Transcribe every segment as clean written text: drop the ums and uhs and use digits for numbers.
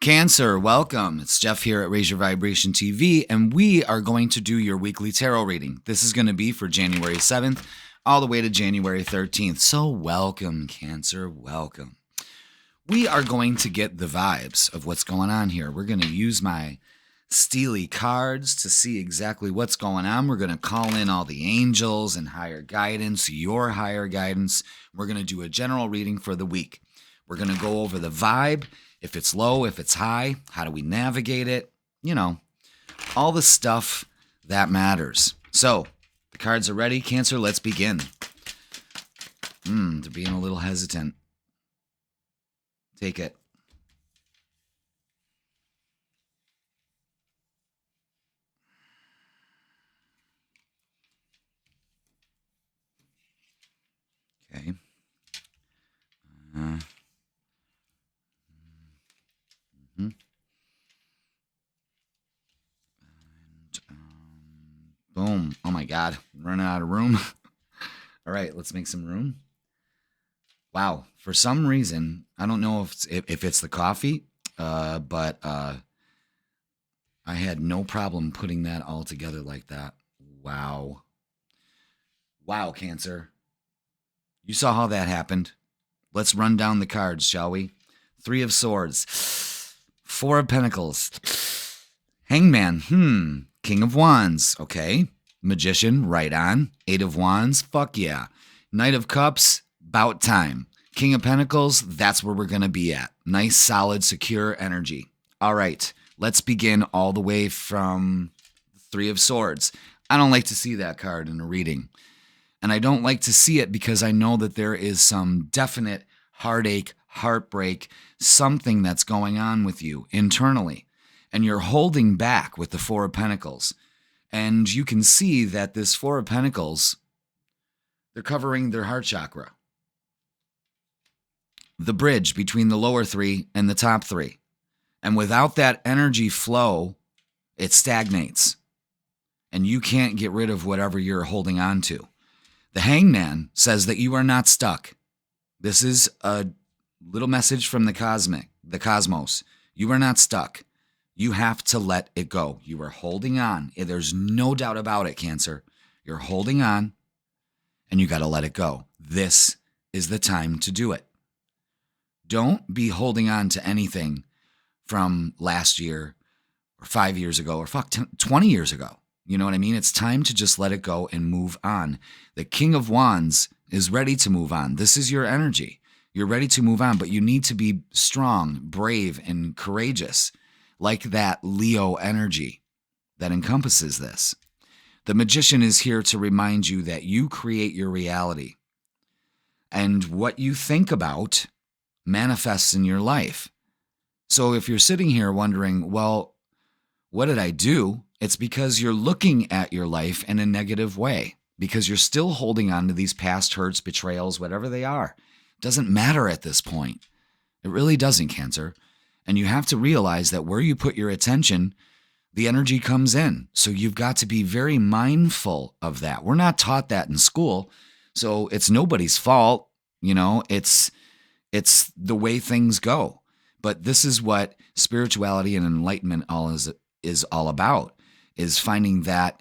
Cancer, welcome. It's Jeff here at Raise Your Vibration TV, and we are going to do your weekly tarot reading. This is going to be for January 7th all the way to January 13th. So welcome, Cancer, welcome. We are going to get the vibes of what's going on here. We're going to use my steely cards to see exactly what's going on. We're going to call in all the angels and higher guidance, your higher guidance. We're going to do a general reading for the week. We're going to go over the vibe. If it's low, if it's high, how do we navigate it? You know, all the stuff that matters. So, the cards are ready. Cancer, let's begin. They're being a little hesitant. Take it. Okay. Boom. Oh my God. I'm running out of room. All right, let's make some room. Wow. For some reason, I don't know if it's the coffee, but I had no problem putting that all together like that. Wow. Wow, Cancer. You saw how that happened. Let's run down the cards, shall we? 3 of Swords. 4 of Pentacles. Hangman. King of Wands. Okay. Magician. Right on. 8 of Wands. Fuck yeah. Knight of Cups. About time. King of Pentacles. That's where we're going to be at. Nice, solid, secure energy. All right. Let's begin all the way from 3 of Swords. I don't like to see that card in a reading. And I don't like to see it because I know that there is some definite heartache, heartbreak, something that's going on with you internally. And you're holding back with the 4 of Pentacles. And you can see that this 4 of Pentacles, they're covering their heart chakra. The bridge between the lower 3 and the top 3. And without that energy flow, it stagnates. And you can't get rid of whatever you're holding on to. The Hangman says that you are not stuck. This is a little message from the cosmos. You are not stuck. You have to let it go. You are holding on. There's no doubt about it, Cancer. You're holding on, and you got to let it go. This is the time to do it. Don't be holding on to anything from last year or 5 years ago or 20 years ago. You know what I mean? It's time to just let it go and move on. The King of Wands is ready to move on. This is your energy. You're ready to move on, but you need to be strong, brave, and courageous, like that Leo energy that encompasses this. The Magician is here to remind you that you create your reality. And what you think about manifests in your life. So if you're sitting here wondering, well, what did I do? It's because you're looking at your life in a negative way, because you're still holding on to these past hurts, betrayals, whatever they are. It doesn't matter at this point. It really doesn't, Cancer. And you have to realize that where you put your attention, the energy comes in. So you've got to be very mindful of that. We're not taught that in school, so it's nobody's fault. You know, it's the way things go. But this is what spirituality and enlightenment is all about. Is finding that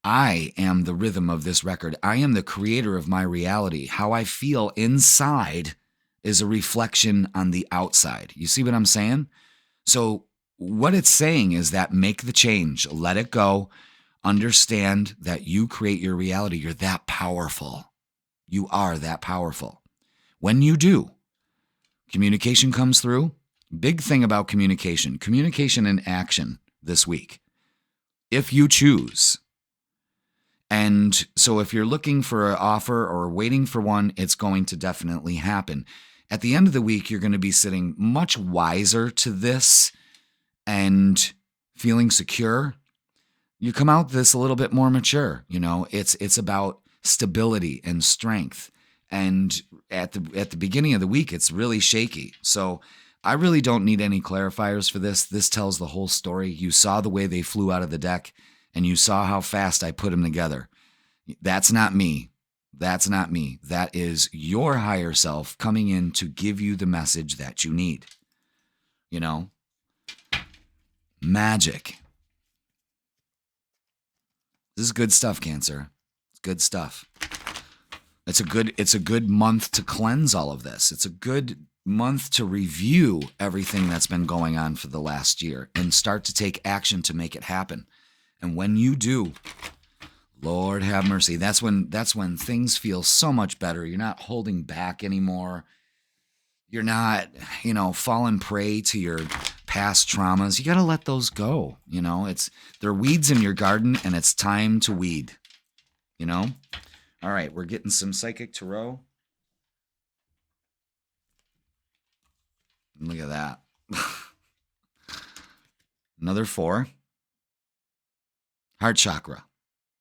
I am the rhythm of this record. I am the creator of my reality. How I feel inside is a reflection on the outside. You see what I'm saying? So what it's saying is that make the change, let it go, understand that you create your reality. You're that powerful. You are that powerful. When you do, communication comes through. Big thing about communication and action this week. If you choose. And so if you're looking for an offer or waiting for one, it's going to definitely happen. At the end of the week, you're going to be sitting much wiser to this and feeling secure. You come out this a little bit more mature. You know, it's about stability and strength. And at the beginning of the week, it's really shaky. So I really don't need any clarifiers for this. This tells the whole story. You saw the way they flew out of the deck, and you saw how fast I put them together. That's not me. That's not me. That is your higher self coming in to give you the message that you need. You know? magic. This is good stuff, Cancer. It's good stuff. It's a good month to cleanse all of this. It's a good month to review everything that's been going on for the last year and start to take action to make it happen. And when you do, Lord have mercy, that's when things feel so much better. You're not holding back anymore. You're not, falling prey to your past traumas. You got to let those go. There are weeds in your garden and it's time to weed, All right, we're getting some Psychic Tarot. Look at that. Another 4. Heart chakra.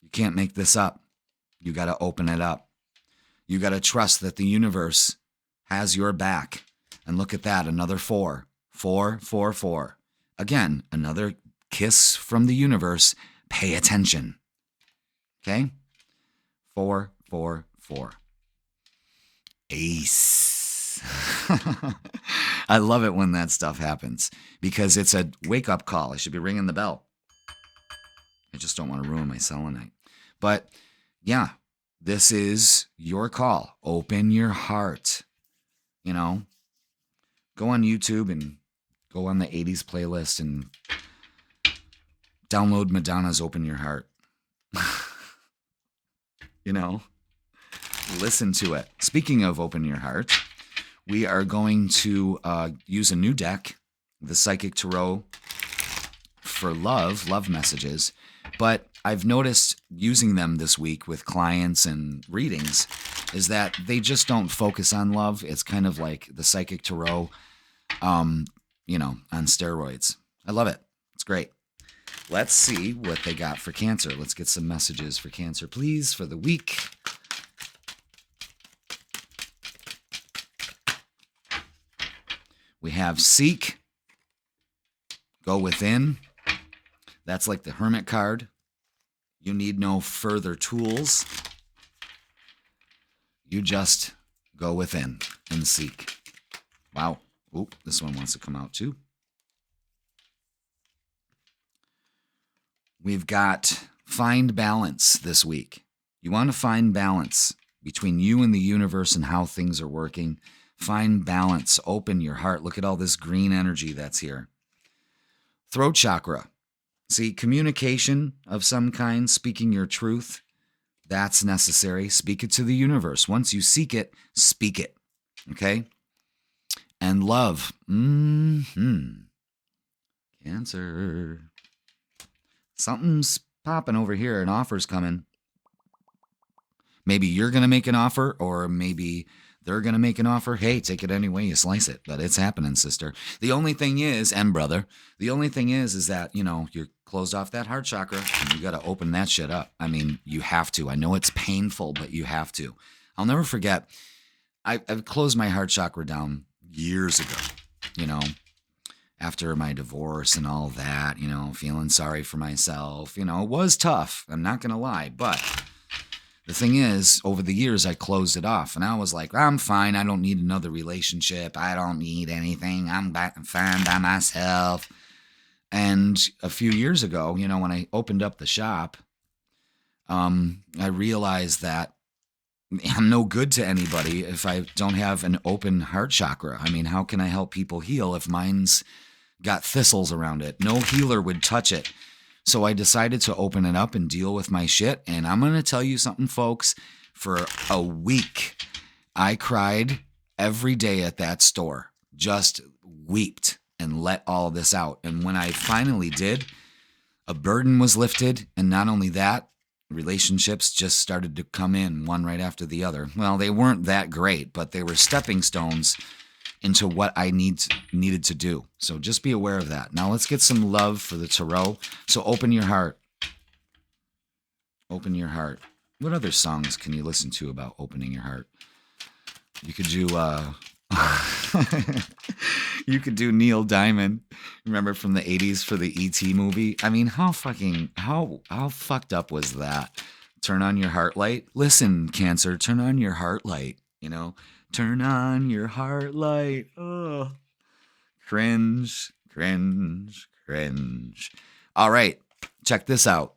You can't make this up. You got to open it up. You got to trust that the universe has your back. And look at that, another 4. 4, 4, 4. Again, another kiss from the universe. Pay attention. Okay? 4, 4, 4. Ace. I love it when that stuff happens because it's a wake-up call. I should be ringing the bell. I just don't want to ruin my selenite. But yeah, this is your call. Open your heart. Go on YouTube and go on the 80s playlist and download Madonna's Open Your Heart. Listen to it. Speaking of Open Your Heart, we are going to use a new deck, the Psychic Tarot for love messages. But I've noticed using them this week with clients and readings is that they just don't focus on love. It's kind of like the Psychic Tarot, on steroids. I love it. It's great. Let's see what they got for Cancer. Let's get some messages for Cancer, please, for the week. We have Seek, Go Within. That's like the Hermit card. You need no further tools. You just go within and seek. Wow. Oh, this one wants to come out too. We've got Find Balance this week. You want to find balance between you and the universe and how things are working. Find balance. Open your heart. Look at all this green energy that's here. Throat chakra. See, communication of some kind, speaking your truth, that's necessary. Speak it to the universe. Once you seek it, speak it. Okay? And love. Cancer. Something's popping over here. An offer's coming. Maybe you're going to make an offer, or maybe they're going to make an offer. Hey, take it any way you slice it. But it's happening, sister. The only thing is, and brother, the only thing is that, you're closed off that heart chakra, and you got to open that shit up. I mean, you have to. I know it's painful, but you have to. I'll never forget, I've closed my heart chakra down years ago, after my divorce and all that, feeling sorry for myself. It was tough. I'm not going to lie, but the thing is, over the years, I closed it off, and I was like, I'm fine. I don't need another relationship. I don't need anything. I'm fine by myself. And a few years ago, when I opened up the shop, I realized that I'm no good to anybody if I don't have an open heart chakra. I mean, how can I help people heal if mine's got thistles around it? No healer would touch it. So I decided to open it up and deal with my shit. And I'm going to tell you something, folks. For a week, I cried every day at that store, just wept and let all this out. And when I finally did, a burden was lifted. And not only that, relationships just started to come in one right after the other. Well, they weren't that great, but they were stepping stones into what I needed to do. So just be aware of that. Now let's get some love for the tarot. So open your heart. Open your heart. What other songs can you listen to about opening your heart? You could do you could do Neil Diamond. Remember from the 80s for the E.T. movie? I mean, how fucked up was that? Turn on your heart light. Listen, Cancer, turn on your heart light, Turn on your heart light. Oh, cringe. Cringe, cringe. All right, check this out.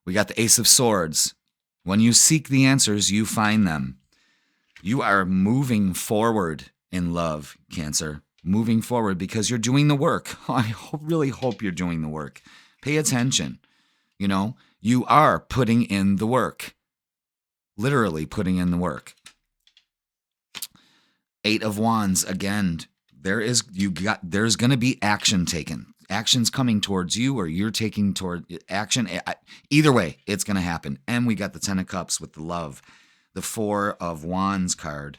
We got the Ace of Swords. When you seek the answers, you find them. You are moving forward in love, Cancer. Moving forward because you're doing the work. I really hope you're doing the work. Pay attention. You know, you are putting in the work. Literally putting in the work. Eight of Wands, again, there's going to be action taken. Action's coming towards you or you're taking toward action. Either way, it's going to happen. And we got the Ten of Cups with the love. The Four of Wands card.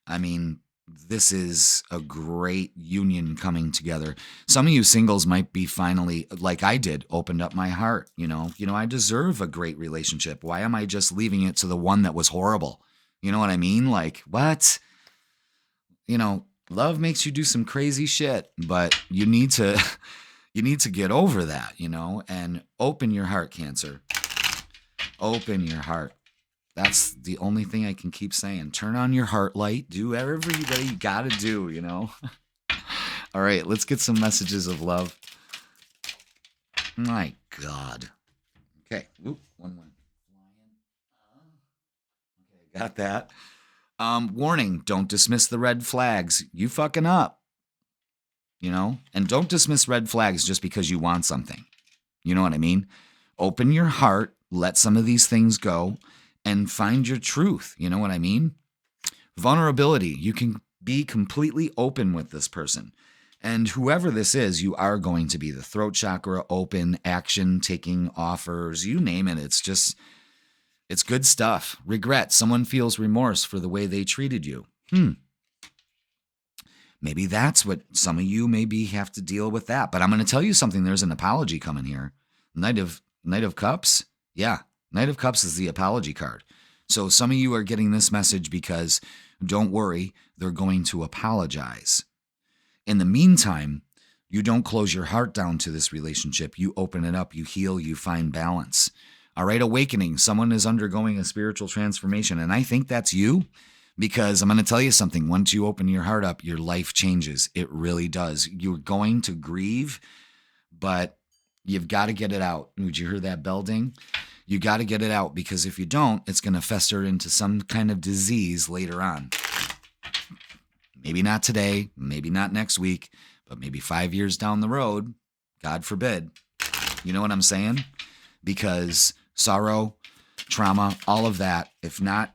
I mean, this is a great union coming together. Some of you singles might be finally, like I did, opened up my heart. You know, I deserve a great relationship. Why am I just leaving it to the one that was horrible? You know what I mean? Like, what? You know, love makes you do some crazy shit, but you need to get over that, you know, and open your heart, Cancer. Open your heart. That's the only thing I can keep saying. Turn on your heart light. Do whatever you got to do, you know. All right, let's get some messages of love. My God. Okay. Oop, one went flying. Okay, got that. Warning, don't dismiss the red flags. You fucking up. You know? And don't dismiss red flags just because you want something. You know what I mean? Open your heart. Let some of these things go. And find your truth. You know what I mean? Vulnerability. You can be completely open with this person. And whoever this is, you are going to be the throat chakra, open, action, taking offers, you name it. It's good stuff. Regret. Someone feels remorse for the way they treated you. Maybe that's what some of you maybe have to deal with that. But I'm going to tell you something. There's an apology coming here. Knight of Cups. Yeah. Knight of Cups is the apology card. So some of you are getting this message because, don't worry, they're going to apologize. In the meantime, you don't close your heart down to this relationship. You open it up, you heal, you find balance. All right, awakening. Someone is undergoing a spiritual transformation, and I think that's you because I'm going to tell you something. Once you open your heart up, your life changes. It really does. You're going to grieve, but you've got to get it out. Did you hear that bell ding? You got to get it out because if you don't, it's going to fester into some kind of disease later on. Maybe not today, maybe not next week, but maybe 5 years down the road, God forbid. You know what I'm saying? Because sorrow, trauma, all of that, if not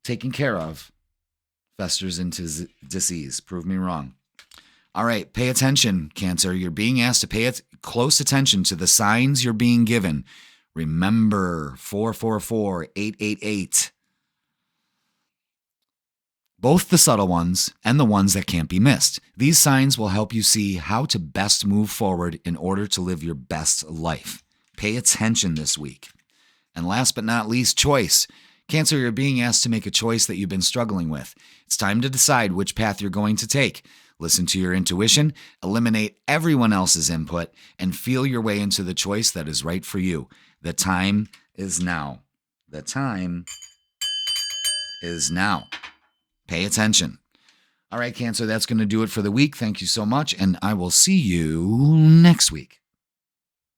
taken care of, festers into disease. Prove me wrong. All right, pay attention, Cancer. You're being asked to pay close attention to the signs you're being given. Remember, 444, 888. Both the subtle ones and the ones that can't be missed. These signs will help you see how to best move forward in order to live your best life. Pay attention this week. And last but not least, choice. Cancer, you're being asked to make a choice that you've been struggling with. It's time to decide which path you're going to take. Listen to your intuition, eliminate everyone else's input, and feel your way into the choice that is right for you. The time is now. The time is now. Pay attention. All right, Cancer, that's going to do it for the week. Thank you so much, and I will see you next week.